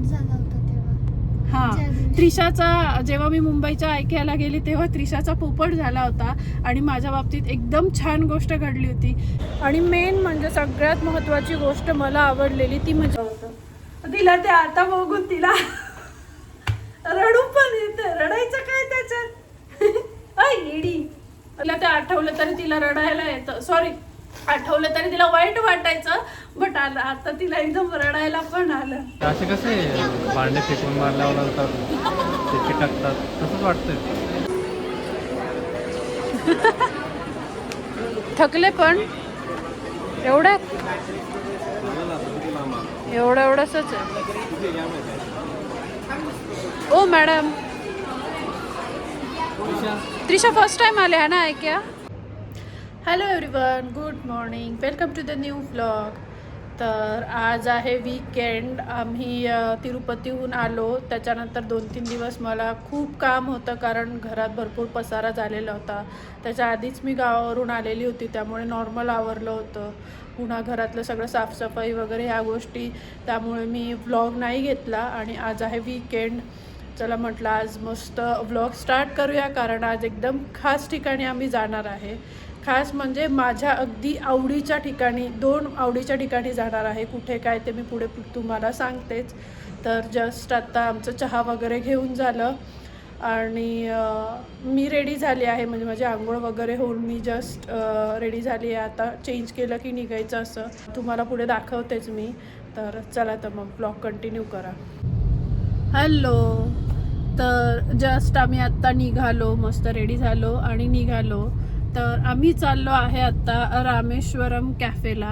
पोपट झाला होता तेव्हा. हा, त्रिशाचा जेव्हा मी मुंबईच्या ऐकायला गेली तेव्हा त्रिशाचा पोपट झाला होता आणि माझ्या बाबतीत एकदम छान गोष्ट घडली होती. आणि मेन म्हणजे सगळ्यात महत्त्वाची गोष्ट मला आवडलेली ती म्हणजे तिला ते आता बघून तिला रडू पण येतं. रडायचं काय त्याच्यात येडी. तिला ते आठवलं तरी तिला रडायला येतं. सॉरी, आठवलं तरी तिला वाईट वाटायचं, बट आता तिला एकदम रडायला पण आलं. असे कसे भांडे फेकून मारल्यावर ते चिकटतात तसंच वाटतंय. थकले पण एवढंच आहे. ओ मॅडम, त्रिशा फर्स्ट टाइम आले आहे ना ऐक्या. Hello everyone, good morning, welcome to the new vlog. तर आज आहे वीकेंड. आम्ही तिरुपतीहून आलो. त्याच्यानंतर 2-3 दिवस मला खूप काम होतं कारण घरात भरपूर पसारा झालेला होता. त्याच्या आधीच मी गावावरून आलेली होती, त्यामुळे नॉर्मल आवरलं होतं. पुन्हा घरातलं सगळं साफसफाई वगैरे ह्या गोष्टी, त्यामुळे मी व्लॉग नाही घेतला. आणि आज आहे वीकेंड. चला म्हटलं आज मस्त व्लॉग स्टार्ट करूया, कारण आज एकदम खास ठिकाणी आम्ही जाणार आहे. खास म्हणजे माझ्या अगदी आवडीच्या ठिकाणी, 2 आवडीच्या ठिकाणी जाणार आहे. कुठे काय ते मी पुढे तुम्हाला सांगतेच. तर जस्ट आत्ता आमचं चहा वगैरे घेऊन झालं आणि मी रेडी झाली आहे. म्हणजे माझी आंघोळ वगैरे होऊन मी जस्ट रेडी झाली आहे. आता चेंज केलं की निघायचं, असं तुम्हाला पुढे दाखवतेच मी. तर चला तर मग ब्लॉग कंटिन्यू करा. हॅलो, तर जस्ट आम्ही आत्ता निघालो, मस्त रेडी झालो आणि निघालो. तर आम्ही चाललो आहे आत्ता रामेश्वरम कॅफेला.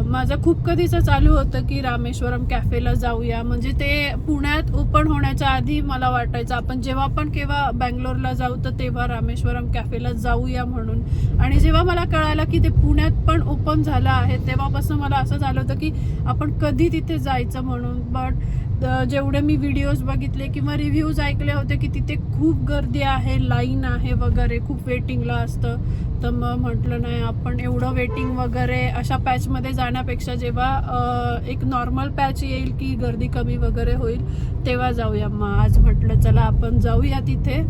माझं खूप कधीचं चालू होतं की रामेश्वरम कॅफेला जाऊया. म्हणजे ते पुण्यात ओपन होण्याच्या आधी मला वाटायचं आपण जेव्हा पण केव्हा बँगलोरला जाऊ तर तेव्हा रामेश्वरम कॅफेला जाऊया म्हणून. आणि जेव्हा मला कळालं की ते पुण्यात पण ओपन झालं आहे तेव्हापासून मला असं झालं होतं की आपण कधी तिथे जायचं म्हणून. बट जेवढे मी व्हिडिओज बघितले किंवा रिव्ह्यूज ऐकले होते की तिथे खूप गर्दी आहे, लाईन आहे वगैरे, खूप वेटिंगला असतं. तर मग म्हटलं नाही, आपण एवढं वेटिंग वगैरे अशा पॅचमध्ये जाण्यापेक्षा जेव्हा एक नॉर्मल पॅच येईल की गर्दी कमी वगैरे होईल तेव्हा जाऊया. मग आज म्हटलं चला आपण जाऊया तिथे.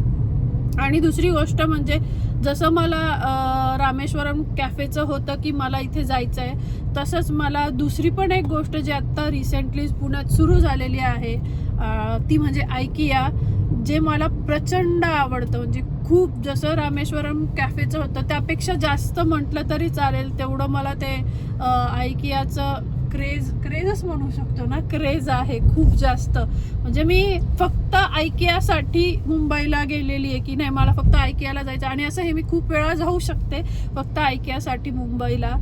आणि दुसरी गोष्ट म्हणजे जसं मला रामेश्वरम कॅफेचं होतं की मला इथे जायचं आहे, तसंच मला दुसरी पण एक गोष्ट जी आत्ता रिसेंटली पुण्यात सुरू झालेली आहे ती म्हणजे आयकिया, जे मला प्रचंड आवडतं. म्हणजे खूप, जसं रामेश्वरम कॅफेचं होतं त्यापेक्षा जास्त म्हटलं तरी चालेल तेवढं मला ते आयकियाचं क्रेजच म्हणू शकतो ना, क्रेज आहे खूप जास्त. म्हणजे मी फक्त आयकियासाठी मुंबईला गेलेली आहे की नाही, मला फक्त आयकियाला जायचं. आणि असं हे मी खूप वेळा जाऊ शकते फक्त आयकियासाठी मुंबईला,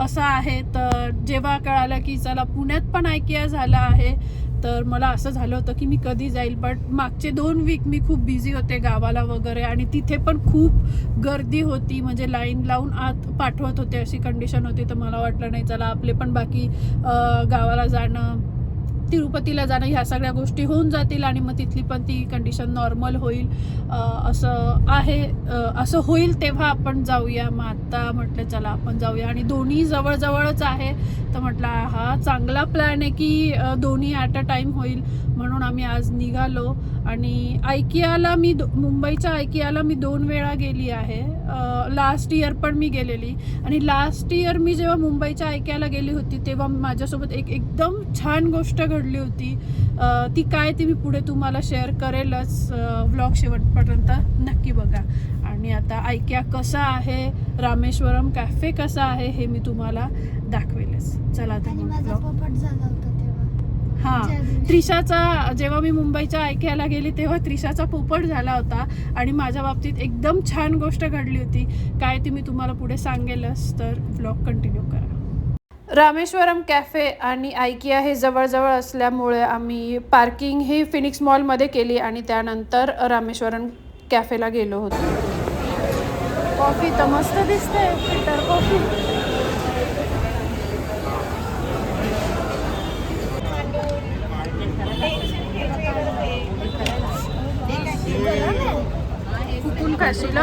असं आहे. तर जेव्हा कळालं की चला पुण्यात पण आयकिया झाला आहे तर मला असं झालं होतं की मी कधी जाईल. बट मागचे 2 वीक मी खूप बिझी होते गावाला वगैरे आणि तिथे पण खूप गर्दी होती. म्हणजे लाईन लावून आत पाठवत होते अशी कंडिशन होती. तर मला वाटलं नाही, चला आपले पण बाकी गावाला जाणं, तिरुपतीला जाणं, ह्या सगळ्या गोष्टी होऊन जातील आणि मग तिथली पण ती कंडिशन नॉर्मल होईल. असं आहे, असं होईल तेव्हा आपण जाऊया. मग आत्ता म्हटलं चला आपण जाऊया. आणि दोन्ही जवळजवळच आहे तर म्हटलं हा चांगला प्लॅन आहे की दोन्ही ॲट अ टाईम होईल. म्हणून आम्ही आज निघालो. आणि आयकियाला मी मुंबईच्या आयकियाला मी 2 वेळा गेली आहे. लास्ट इयर पण मी गेलेली. आणि लास्ट इयर मी जेव्हा मुंबईच्या आयकियाला गेली होती तेव्हा माझ्यासोबत एकदम छान गोष्ट घडली होती. ती काय ती मी पुढे तुम्हाला शेअर करेलच. व्लॉग शेवटपर्यंत नक्की बघा. आणि आता आयकिया कसा आहे, रामेश्वरम कॅफे कसा आहे हे मी तुम्हाला दाखवेलच. चला तर आणि मग माझा vlog. पोपट झाला होता तेव्हा. हां, त्रिशाचा जेव्हा मी मुंबईच्या ऐकायला गेली तेव्हा त्रिशाचा पोपट झाला होता आणि माझ्या बाबतीत एकदम छान गोष्ट घडली होती. काय ती मी तुम्हाला पुढे सांगेलच. तर व्लॉग कंटिन्यू करा. रामेश्वरम कॅफे आणि आयकिया हे जवळजवळ असल्यामुळे आम्ही पार्किंग ही फिनिक्स मॉलमध्ये केली आणि त्यानंतर रामेश्वरम कॅफेला गेलो होतो. कॉफी तर मस्त दिसते, फिल्टर कॉफी. फुकून खाशील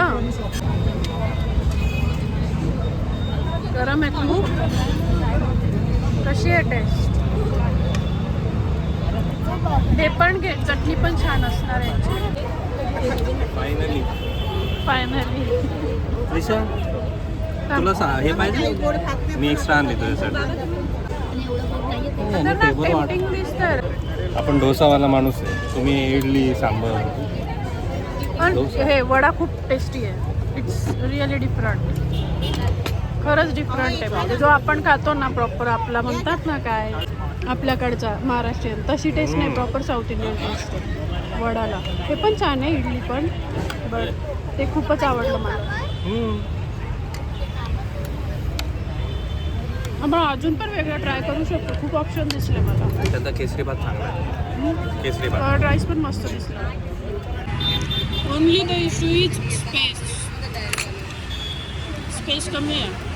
गरम आहे खूप. कशी आहे टेस्ट? हे पण घे, चटणी पण छान असणार यांची. फायनली फायनली त्रिशा तुला हे पाहिजे मी एक्स्ट्रा आणले तुझ्यासाठी. टेम्पटिंग दिसतं. आपण डोसावाला माणूस आहे, तुम्ही इडली सांबर. पण हे वडा खूप टेस्टी आहे. It's really different. खरंच डिफरंट आहे. म्हणजे जो आपण खातो ना प्रॉपर आपला म्हणतात ना काय आपल्याकडचा महाराष्ट्रीयन तशी टेस्ट नाही, प्रॉपर साऊथ इंडियन टेस्ट आहे वडाला. हे पण छान आहे इडली पण, बट ते खूपच आवडलं मला. आपण अजून पण वेगळं ट्राय करू शकतो. खूप ऑप्शन दिसले मला. त्याचा केसरी भात चांगला आहे. केसरी भात कर्ड राईस पण मस्त दिसला. Only the issue is space. Space कमी आहे.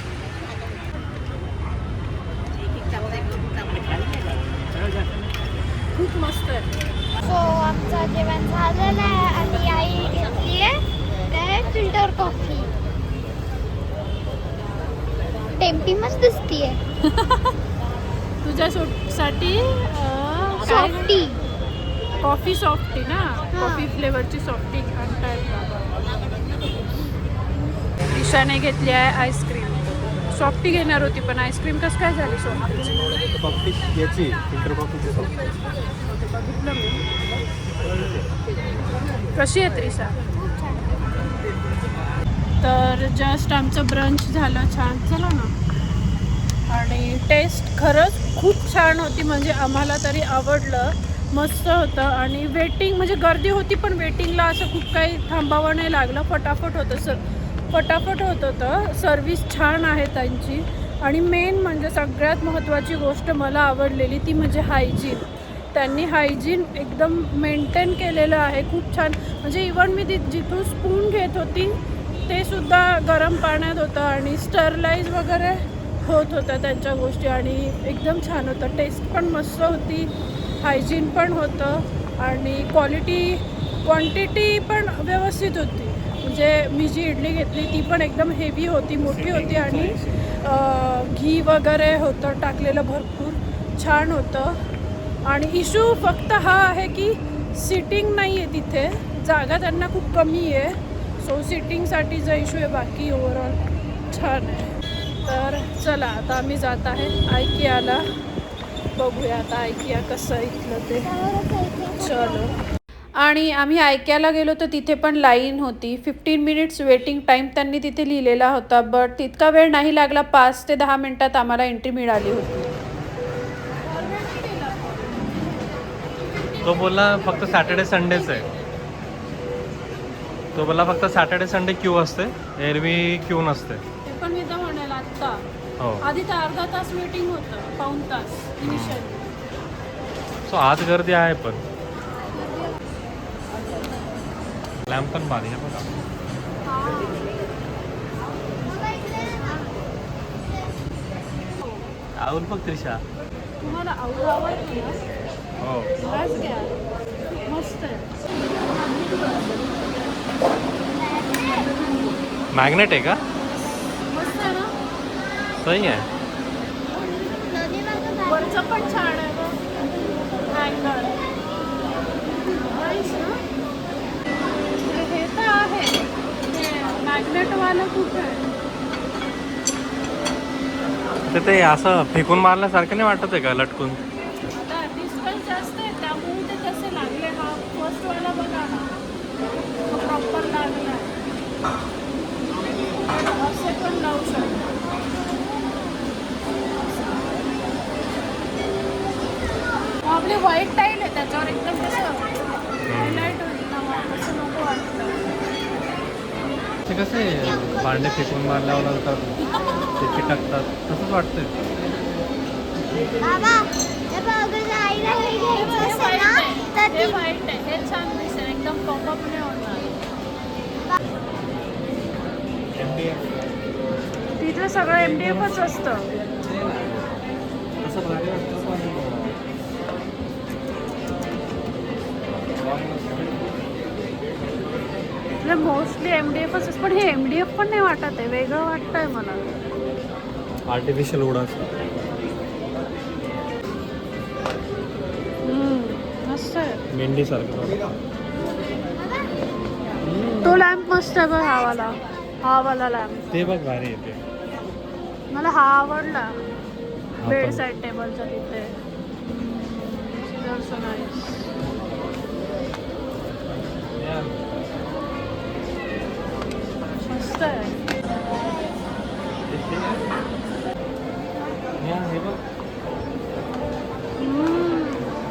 खूप मस्त आहे. सो आमचं जेवण झालेलं आहे आणि आई घेतली आहे फिल्टर कॉफी. टेम्पी मस्त दिसतीये. तुझ्यासाठी सॉफ्टी कॉफी सॉफ्टी ना, कॉफी फ्लेवरची सॉफ्टी आणतायत बाबा. ईशाने घेतली आहे आईस्क्रीम. सॉफ्टी घेणार होती पण आईस्क्रीम कसं काय झाली सॉफ्टीची? कॉफी याची फिल्टर कॉफीची बघितलं मी. कशी आहे त्रिशा? तर जस्ट आमचं ब्रंच झालं छान. चला ना. आणि टेस्ट खरंच खूप छान होती. म्हणजे आम्हाला तरी आवडलं. मस्त होतं. आणि वेटिंग म्हणजे गर्दी होती पण वेटिंगला असं खूप काही थांबावं नाही लागलं. फटाफट होत होतं. सर्विस छान आहे त्यांची. आणि मेन म्हणजे सगळ्यात महत्त्वाची गोष्ट मला आवडलेली ती म्हणजे हायजीन. त्यांनी हायजीन एकदम मेंटेन केलेलं आहे. खूप छान. म्हणजे इवन मी जिथून स्पून घेत होती ते सुद्धा गरम पाण्यात होतं आणि स्टरलाइज वगैरे होत होतं त्यांच्या गोष्टी. आणि एकदम छान होतं. टेस्ट पण मस्त होती, हायजीन पण होतं आणि क्वांटिटी पण व्यवस्थित होती. म्हणजे मी जी इडली घेतली ती पण एकदम हेवी होती, मोठी होती आणि घी वगैरे होतं टाकलेलं भरपूर. छान होतं. आणि इशू फक्त हा आहे की सिटिंग नाही आहे तिथे, जागा त्यांना खूप कमी आहे. सो सिटिंगसाठीचा इशू आहे. बाकी ओव्हरऑल छान आहे. तर चला आता आम्ही जात आहे आयकियाला. बघूया आता आयकिया कसं इथलं ते. चलो. आणि आम्ही आयकियाला गेलो तर तिथे पण लाईन होती. 15 मिनिट्स वेटिंग टाईम त्यांनी तिथे लिहिलेला होता. बट तितका वेळ नाही लागला. 5 ते 10 मिनटात आम्हाला एंट्री मिळाली होती. तो बोलला फक्त सॅटर्डे संडेच आहे. तो बोलला फक्त सॅटर्डे संडे क्यू असते, एरवी क्यू नसते. ते पण मी तर म्हणाल आत्ता. हो. आधी तर अर्धा तास वेटिंग होतं, पाऊण तास इनिशियली. सो आज गर्दी आहे पण लॅम्प पण बारी आहे बघा. आवड बघ त्रिशा. तुम्हाला आवडतं ना? हो. बस घ्या. मस्त आहे. मॅग्नेट आहे का? मस्त आहे ना? सही आहे. वरचं पण छान आहे बघ. हँगर. नाईस ना? हे तर आहे. मॅग्नेटवालं खूप आहे. ते असं फेकून मारल्यासारखं नाही वाटत आहे का लटकून? आता डिस्टन्स जास्त आहे त्यामुळे ते तसे लागले. हा फर्स्टवाला बघा ना, प्रॉपर लागला. असे पण लावू शकतो. आपली व्हाईट टाईल आहे त्याच्यावर एकदम कसं हायलाईट होईल ना, कसं नको वाटतं. ते कसे भांडे फेकून मारल्यावर नंतर ते चिटकतात तसंच वाटतंय. बाबा अगर आईला हे घ्यायचं असेल ना तर हे व्हाईट आहे. हे छान दिसेल. एकदम पॉपअप नाही होणार. तिथं सगळं MDFच असतं. तसं भारी वाटतं पण मोस्टली MDFच असतं. पण हे MDF पण नाही वाटत आहे, वेगळं वाटतंय मला. आर्टिफिशियल उडाच. मस्त आहे. मेंढी सारखं. तो लॅम्प मस्त आहे बघ, हा वाला लॅम्प. ते बघ भारी येते. मला हा आवडला. बेड साईड टेबलचा तिथे. So nice. मस्त आहे.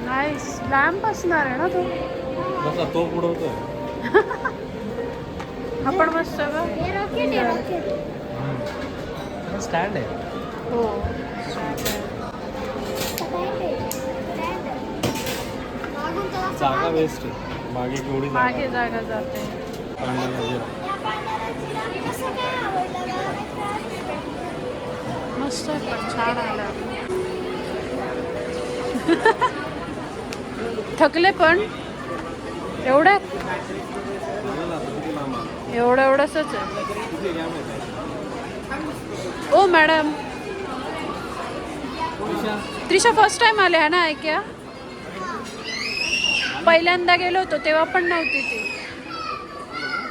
नाईस. लॅम्प असणार आहे ना तो. बसा तो बुडवतोय. हा पण मस्त आहे बघ. हे रॉकेट आहे, रॉकेट. स्टँड आहे. हो. मागून त्याला जागा वेस्ट आहे. मागे केवढी मागे जागा जाते. या पांढऱ्या चिराने कसं काय आवडलं बा? मस्त आहे पण छान आला. थकले पण एवढंच आहे. ओ मॅडम, त्रिशा फर्स्ट टाइम आले आहे ना ऐक्या? पहिल्यांदा गेलो होतो तेव्हा पण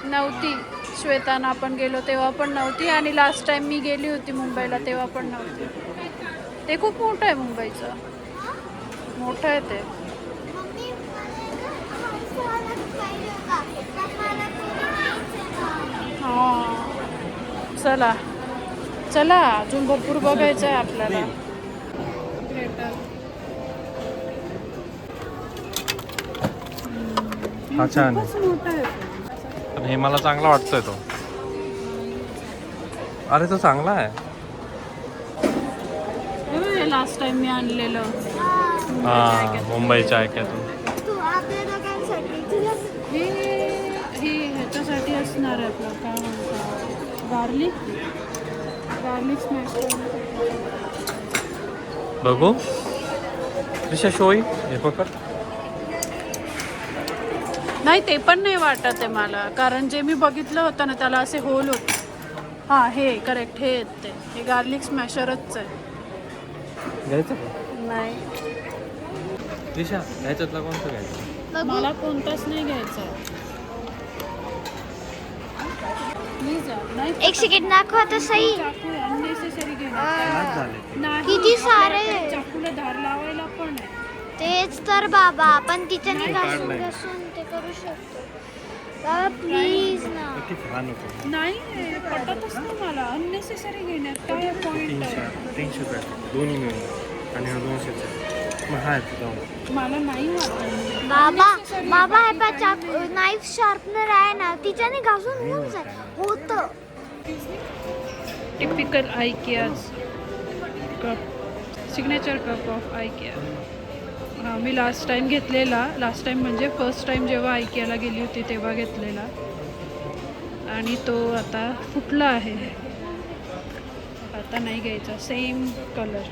नव्हती. श्वेताना आपण गेलो तेव्हा पण नव्हती, आणि लास्ट टाइम मी गेली होती मुंबईला तेव्हा पण नव्हती. ते खूप मोठं आहे मुंबईचं. मोठं आहे ते. मम्मी मला पाहिजे होता. मला हां, चला अजून भरपूर बघायचं आहे आपल्याला. हा छान आहे. खूपच मोठा आहे. पण हे मला चांगला वाटतोय तो. अरे तो चांगला आहे. लास्ट टाइम मी आणलेलं हा, मुंबईच्या ऐक्यातून. तू आपल्या दोघांसाठी तुला हे ह्याच्यासाठी असणार आहे आपलं, काय म्हणतात, गार्लिक स्मॅश. बघू दिशा शोई हे पकड. नाही ते पण नाही वाटत आहे मला, कारण जे मी बघितलं होतं ना त्याला असे होल होते. हां, हे करेक्ट, हे येते. हे गार्लिक स्मॅशरच आहे. घ्यायचं का? नाही, दिशा ह्याच्यातला कोणतं घ्यायचं? मला कोणताच नाही घ्यायचा. नाही, एक सेकंड दाखवा तर सही. चाकू अननेसेसरी आज झाले. नाही, किती सारे. चाकूला धार लावायला पण आहे. तेच तर बाबा, आपण तिच्याने नाही घासून काढलंय. घासून ते करू शकतो. बाबा प्लीज ना. किती छान नको. नाही पटतच नाही मला. अननेसेसरी घेण्यात काय पॉईंट आहे? 300 रुपये दोन्ही मिळून, आणि हा 200. मग हा आहे मला नाही वाटत. बाबा हे पा नाईफ शार्पनर आहे ना, तिच्याने घासून होऊन जाईल. होतं. Typical IKEA's cup, signature cup of IKEA. हां, मी लास्ट टाइम म्हणजे फर्स्ट टाइम जेव्हा आयकियाला गेली होती तेव्हा घेतलेला, आणि तो आता फुटला आहे. आता नाही घ्यायचा. सेम कलर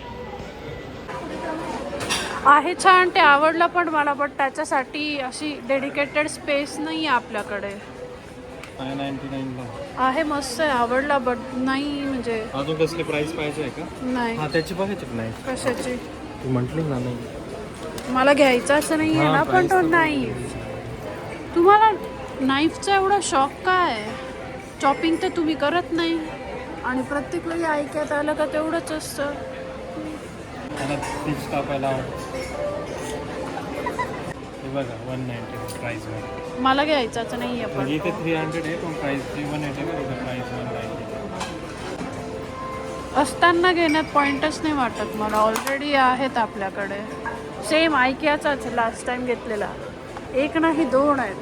आहे, छान. ते आवडलं पण मला, बट त्याच्यासाठी अशी डेडिकेटेड स्पेस नाही आहे आपल्याकडे. 599 आहे, मस्त आहे, आवडला, बट नाही म्हणजे. अजून कसली प्राइस पाहिजे आहे का? नाही. हा त्याची बघायची नाही. कशाची? तू म्हटली ना नाही. मला घ्यायचाच नाही आहे ना, पण तो नाही. तुम्हाला नाईफचा एवढा शॉक काय? चॉपिंग तर तुम्ही करत नाही, आणि प्रत्येक वेळी ऐकत आलं का तेवढंच असतं. त्याला फिश कापायला हे बघा 190 प्राइस मध्ये. मला घ्यायचाच नाही आहे. पण इथे 300 आहे, पण प्राइस 180 आहे. इथे प्राइस 190 असताना घेण्यात पॉईंटच नाही वाटत मला. ऑलरेडी आहेत आपल्याकडे. सेम आयकियाचाच लास्ट टाइम घेतलेला. एक नाही 2 आहेत.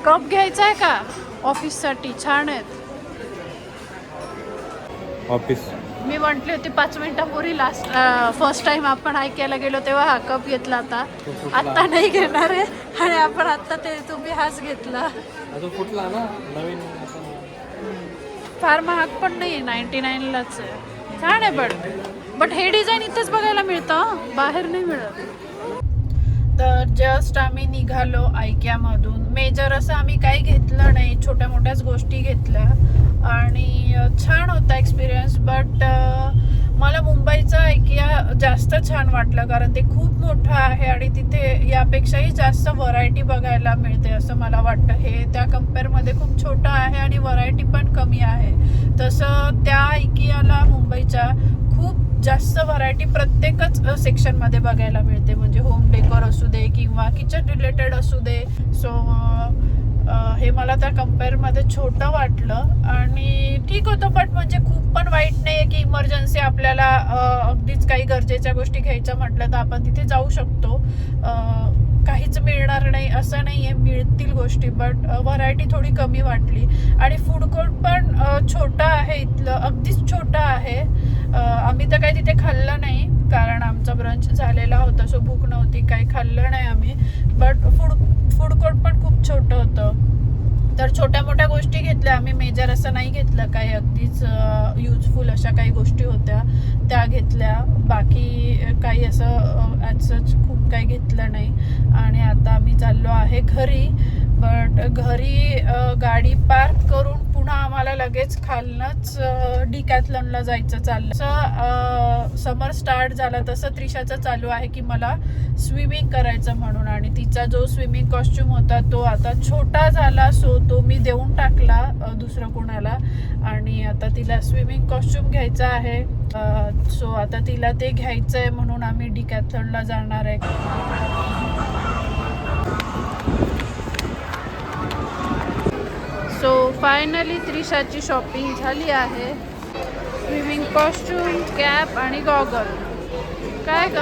कप घ्यायचा आहे का ऑफिससाठी? छान आहेत. ऑफिस मी म्हटली होती 5 मिनिटापूर्वी फर्स्ट टाइम आपण आयकियाला गेलो तेव्हा हा कप घेतला होता. आत्ता नाही घेणार आहे, आणि आपण आत्ता तुम्ही हाच घेतला. अजून कुठला ना नवीन. फार महाग पण नाही, 99लाच आहे. छान आहे, बट हे डिझाईन इथेच बघायला मिळतं, बाहेर नाही मिळत. तर जस्ट आम्ही निघालो आयकियामधून. मेजर असं आम्ही काही घेतलं नाही, छोट्या मोठ्याच गोष्टी घेतल्या, आणि छान होता एक्सपिरियन्स. बट मला मुंबईचा IKEA जास्त छान वाटलं, कारण ते खूप मोठं आहे आणि तिथे यापेक्षाही जास्त व्हरायटी बघायला मिळते असं मला वाटतं. हे त्या कम्पेअरमध्ये खूप छोटं आहे आणि व्हरायटी पण कमी आहे. तसं त्या IKEAला मुंबईच्या खूप जास्त व्हरायटी प्रत्येकच सेक्शनमध्ये बघायला मिळते, म्हणजे होम डेकोर असू दे किंवा किचन रिलेटेड असू दे. सो हे मला त्या कम्पेअरमध्ये छोटं वाटलं आणि ठीक होतं, बट म्हणजे खूप पण वाईट नाही आहे की इमर्जन्सी आपल्याला अगदीच काही गरजेच्या गोष्टी घ्यायच्या म्हटलं तर आपण तिथे जाऊ शकतो. काहीच मिळणार नाही असं नाही आहे, मिळतील गोष्टी, बट व्हरायटी थोडी कमी वाटली. आणि फूड कोर्ट पण छोटं आहे, इथलं अगदीच छोटं आहे. आम्ही तर काही तिथे खाल्लं नाही कारण आमचा ब्रंच झालेला होता, सो भूक नव्हती, काही खाल्लं नाही आम्ही. बट फूड कोर्ट पण खूप छोटं होतं. तर छोट्या मोठ्या गोष्टी घेतल्या आम्ही, मेजर असं नाही घेतलं काही, अगदीच युजफुल अशा काही गोष्टी होत्या त्या घेतल्या. बाकी काही असं ॲज सच खूप काही घेतलं नाही. आणि आता आम्ही चाललो आहे घरी. बट घरी गाडी पार्क करून पुन्हा आम्हाला लगेच खालनंच डिकॅथलॉनला जायचं चाललं. समर स्टार्ट झाला तसं त्रिशाचं चालू आहे की मला स्विमिंग करायचं म्हणून, आणि तिचा जो स्विमिंग कॉस्ट्यूम होता तो आता छोटा झाला, सो तो मी देऊन टाकला दुसरं कोणाला. आणि आता तिला स्विमिंग कॉस्ट्यूम घ्यायचा आहे. सो आता तिला ते घ्यायचं आहे म्हणून आम्ही डिकॅथलॉनला जाणार आहे. सो फायनली त्रिशाची शॉपिंग झाली आहे. स्विमिंग कॉस्ट्यूम, कॅप आणि गॉगल. काय ग?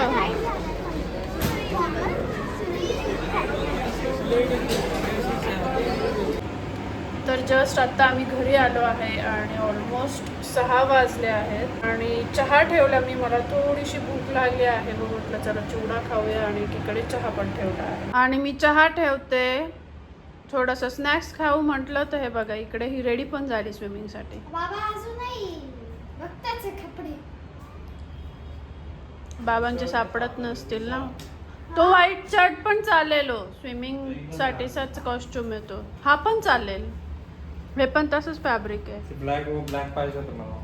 तर जस्ट आता आम्ही घरी आलो आहे आणि ऑलमोस्ट 6 वाजले आहेत आणि चहा ठेवला मी. मला थोडीशी भूक लागली आहे, मग म्हटलं चला चिवडा खाऊया आणि एकीकडे चहा पण ठेवला आहे. आणि मी चहा ठेवते, थोडंसं स्नॅक्स खाऊ म्हटलं तर हे बघा इकडे ही रेडी पण झाली स्विमिंगसाठी. बाबा अजूनही बघताच कपडे बाबांचे सापडत नसतील ना. तो व्हाईट शर्ट पण चालेल, स्विमिंग साठीचाच कॉस्ट्युम येतो, हा पण चालेल. हे पण तसंच फॅब्रिक आहे. ब्लॅक पाहिजे होतं मला.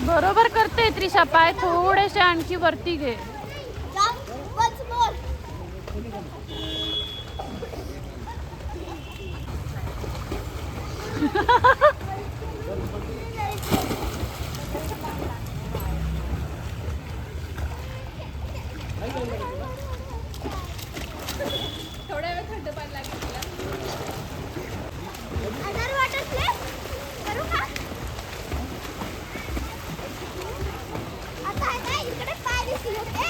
बरोबर करते त्रिशा, पाय थोडेसे आणखी वरती घे. थोड्या वेळ थंड पाणी लागेल तुला. अंडर वॉटर प्ले करू का? आता आहे इकडे पाय दिसले होते.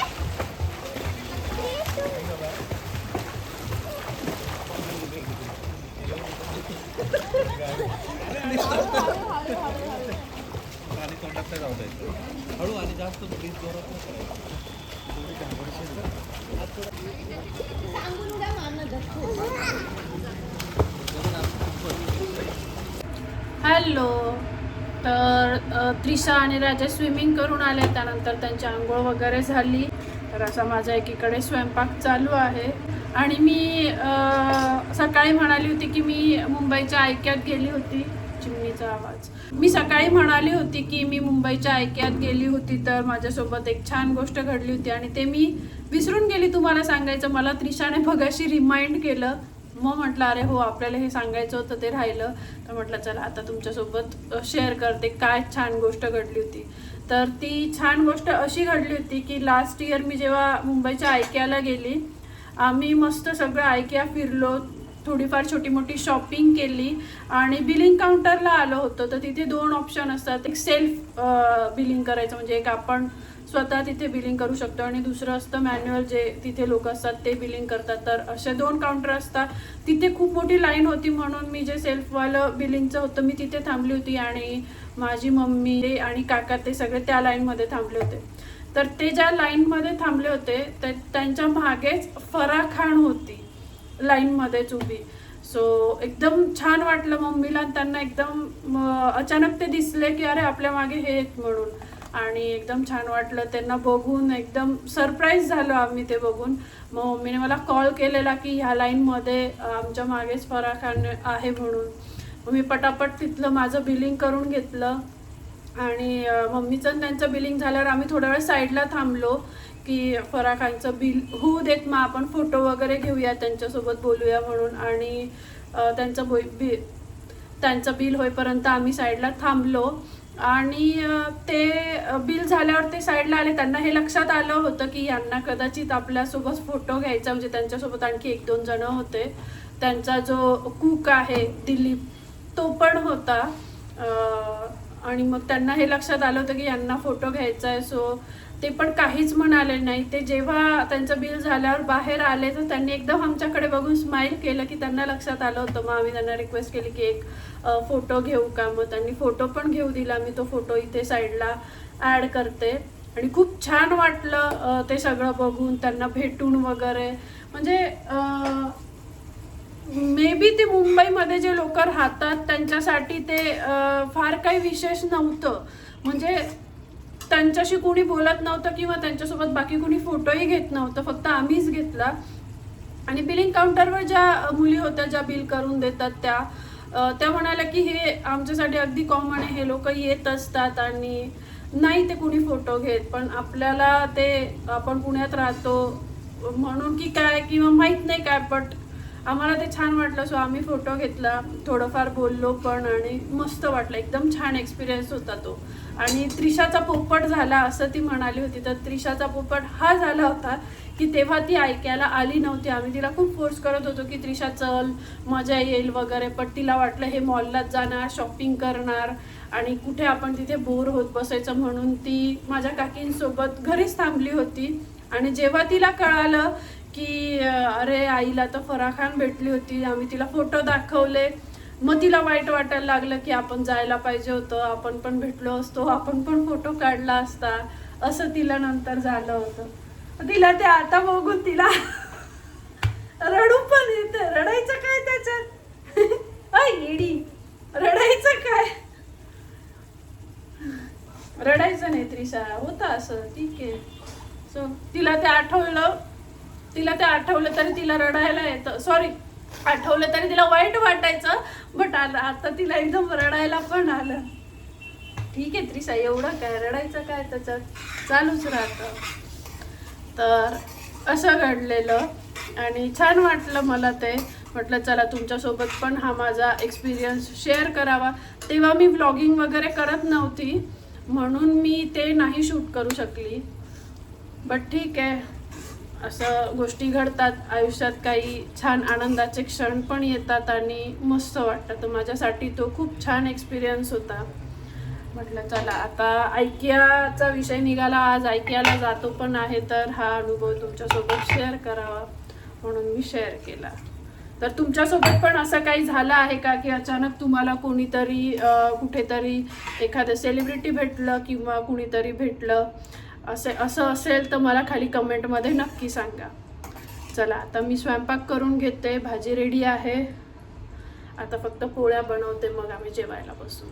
आणि तोंडात जाऊ द्यायचं हळू आणि जास्त प्लीज जोरात. हॅलो. तर त्रिशा आणि राजा स्विमिंग करून आले, त्यानंतर त्यांची आंघोळ वगैरे झाली. तर असा माझा एकीकडे स्वयंपाक चालू आहे. आणि मी सकाळी म्हणाली होती की मी मुंबईच्या IKEAत गेली होती. चिमणीचा आवाज. मी सकाळी म्हणाली होती की मी मुंबईच्या IKEAत गेली होती, तर माझ्यासोबत एक छान गोष्ट घडली होती आणि ते मी विसरून गेली तुम्हाला सांगायचं. मला त्रिशाने बघाशी रिमाइंड केलं, मग म्हटलं अरे हो आपल्याला हे सांगायचं होतं, ते राहिलं. तर म्हटलं चला आता तुमच्यासोबत शेअर करते काय छान गोष्ट घडली होती. तर ती छान गोष्ट अशी घडली होती की लास्ट इयर मी जेव्हा मुंबईच्या IKEAला गेली, आम्ही मस्त सगळं IKEA फिरलो, थोडीफार छोटी मोठी शॉपिंग केली आणि बिलिंग काउंटरला आलो होतो. तर तिथे 2 ऑप्शन असतात, एक सेल्फ बिलिंग करायचं म्हणजे एक आपण स्वतः तिथे बिलिंग करू शकतो आणि दुसरं असतं मॅन्युअल, जे तिथे लोक असतात ते बिलिंग करतात. तर असे 2 काउंटर असतात. तिथे खूप मोठी लाईन होती म्हणून मी जे सेल्फवालं बिलिंगचं होतं मी तिथे थांबली होती आणि माझी मम्मी आणि काका ते सगळे त्या लाईनमध्ये थांबले होते. तर ते ज्या लाईनमध्ये थांबले होते त्यांच्या मागेच फराह खान होती लाईनमध्येच उभी. सो एकदम छान वाटलं मम्मीला, त्यांना एकदम अचानक ते दिसले की अरे आपल्या मागे हे आहेत म्हणून. आणि एकदम छान वाटलं त्यांना बघून. एकदम सरप्राईज झालो आम्ही ते बघून. मग मम्मीने मला कॉल केलेला की ह्या लाईनमध्ये आमच्या मागेच फराह खान आहे म्हणून. मग मी पटापट तिथलं माझं बिलिंग करून घेतलं आणि मम्मीचं त्यांचं बिलिंग झाल्यावर आम्ही थोडा वेळ साईडला थांबलो की फराह खानचं बिल होऊ देत, मग आपण फोटो वगैरे घेऊया, त्यांच्यासोबत बोलूया म्हणून. आणि त्यांचं बिल होईपर्यंत आम्ही साईडला थांबलो. आणि ते बिल झाल्यावर ते साईडला आले. त्यांना हे लक्षात आलं होतं की यांना कदाचित आपल्यासोबत फोटो घ्यायचा, म्हणजे त्यांच्यासोबत आणखी 1-2 जण होते. त्यांचा जो कुक आहे दिलीप तो पण होता. आणि मग त्यांना हे लक्षात आलं होतं की यांना फोटो घ्यायचा आहे. सो ते पण काहीच म्हणाले नाही. ते जेव्हा त्यांचं बिल झाल्यावर बाहेर आले तर त्यांनी एकदम आमच्याकडे बघून स्माईल केलं की त्यांना लक्षात आलं होतं. मग आम्ही त्यांना रिक्वेस्ट केली की एक फोटो घेऊ का. मग त्यांनी फोटो पण घेऊ दिला. मी तो फोटो इथे साईडला ॲड करते. आणि खूप छान वाटलं ते सगळं बघून, त्यांना भेटून वगैरे. म्हणजे मे बी ते मुंबईमध्ये जे लोक राहतात त्यांच्यासाठी ते फार काही विशेष नव्हतं. म्हणजे त्यांच्याशी कोणी बोलत नव्हतं किंवा त्यांच्यासोबत बाकी कोणी फोटोही घेत नव्हतं, फक्त आम्हीच घेतला. आणि बिलिंग काउंटरवर ज्या मुली होत्या ज्या बिल करून देतात त्या म्हणाल्या की हे आमच्यासाठी अगदी कॉमन आहे, हे लोक येत असतात आणि नाही ते कोणी फोटो घेत. पण आपल्याला ते आपण पुण्यात राहतो म्हणून की काय किंवा माहीत नाही काय, बट आम्हाला ते छान वाटलं. सो आम्ही फोटो घेतला, थोडंफार बोललो पण आणि मस्त वाटलं. एकदम छान एक्सपिरियन्स होता तो. आणि त्रिशाचा पोपट झाला असं ती म्हणाली होती. तर त्रिशाचा पोपट हा झाला होता की तेव्हा ती ऐकायला आली नव्हती. आम्ही तिला खूप फोर्स करत होतो की त्रिशा चल, मजा येईल वगैरे. पण तिला वाटलं हे मॉललाच जाणार, शॉपिंग करणार आणि कुठे आपण तिथे बोर होत बसायचं, म्हणून ती माझ्या काकींसोबत घरीच थांबली होती. आणि जेव्हा तिला कळालं की अरे आईला तर फराह खान भेटली होती, आम्ही तिला फोटो दाखवले, मग तिला वाईट वाटायला लागलं की आपण जायला पाहिजे होतं, आपण पण भेटलो असतो, आपण पण फोटो काढला असता, असं तिला नंतर झालं होतं. तिला ते आता बघून तिला रडू पण येते. रडायचं काय त्याच्यात, येडी, रडायचं काय, रडायचं नाही त्रिशा, होतं असं, ठीक आहे. सो तिला ते आठवलं तरी तिला रडायला येतं. सॉरी, आठवलं तरी तिला वाईट वाटायचं, बट आता तिला एकदम रडायला पण आलं. ठीक आहे त्रिशा, एवढं काय रडायचं काय त्याच्यात, चालूच राहतं. तर असं घडलेलं आणि छान वाटलं मला ते. म्हटलं चला तुमच्यासोबत पण हा माझा एक्सपिरियन्स शेअर करावा. तेव्हा मी व्लॉगिंग वगैरे करत नव्हती म्हणून मी ते नाही शूट करू शकली, बट ठीक आहे, असं गोष्टी घडतात आयुष्यात. काही छान आनंदाचे क्षण पण येतात आणि मस्त वाटतं. तर माझ्यासाठी तो खूप छान एक्सपिरियन्स होता. म्हटलं चला आता IKEAचा विषय निघाला, आज IKEAला जातो पण आहे, तर हा अनुभव तुमच्यासोबत शेअर करावा म्हणून मी शेअर केला. तर तुमच्यासोबत पण असं काही झालं आहे का की अचानक तुम्हाला कोणीतरी कुठेतरी एखादं सेलिब्रिटी भेटलं किंवा कुणीतरी भेटलं, असं असेल तर मला खाली कमेंटमध्ये नक्की सांगा. चला आता मी स्वयंपाक करून घेते, भाजी रेडी आहे, आता फक्त पोळ्या बनवते, मग आम्ही जेवायला बसू.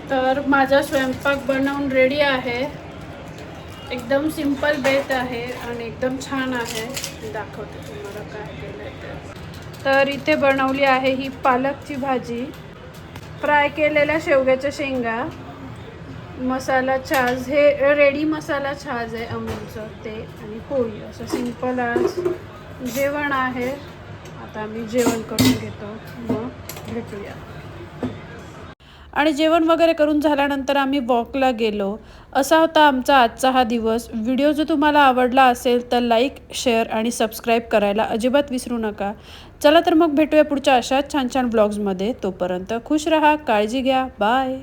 तर माझा स्वयंपाक बनवून रेडी आहे. एकदम सिंपल बेत आहे आणि एकदम छान आहे. मी दाखवते तुम्हाला काय केलं आहे. तर इथे बनवली आहे ही पालकची भाजी, फ्राय केलेल्या शेवग्याच्या शेंगा, मसाला छाज, हे रेडी मसाला छाज आहे अमूलचं ते, आणि पोळी. असं सिंपल आज जेवण आहे. आता आम्ही जेवण करून घेतो, मग भेटूया. आणि जेवण वगैरे करून झाल्यानंतर आम्ही वॉकला गेलो. असा होता आमचा आजचा हा दिवस. व्हिडिओ जर तुम्हाला आवडला असेल तर लाईक, शेअर आणि सबस्क्राईब करायला अजिबात विसरू नका. चला तर मग भेटूया पुढच्या अशाच छान छान ब्लॉग्समध्ये. तोपर्यंत खुश रहा, काळजी घ्या, बाय.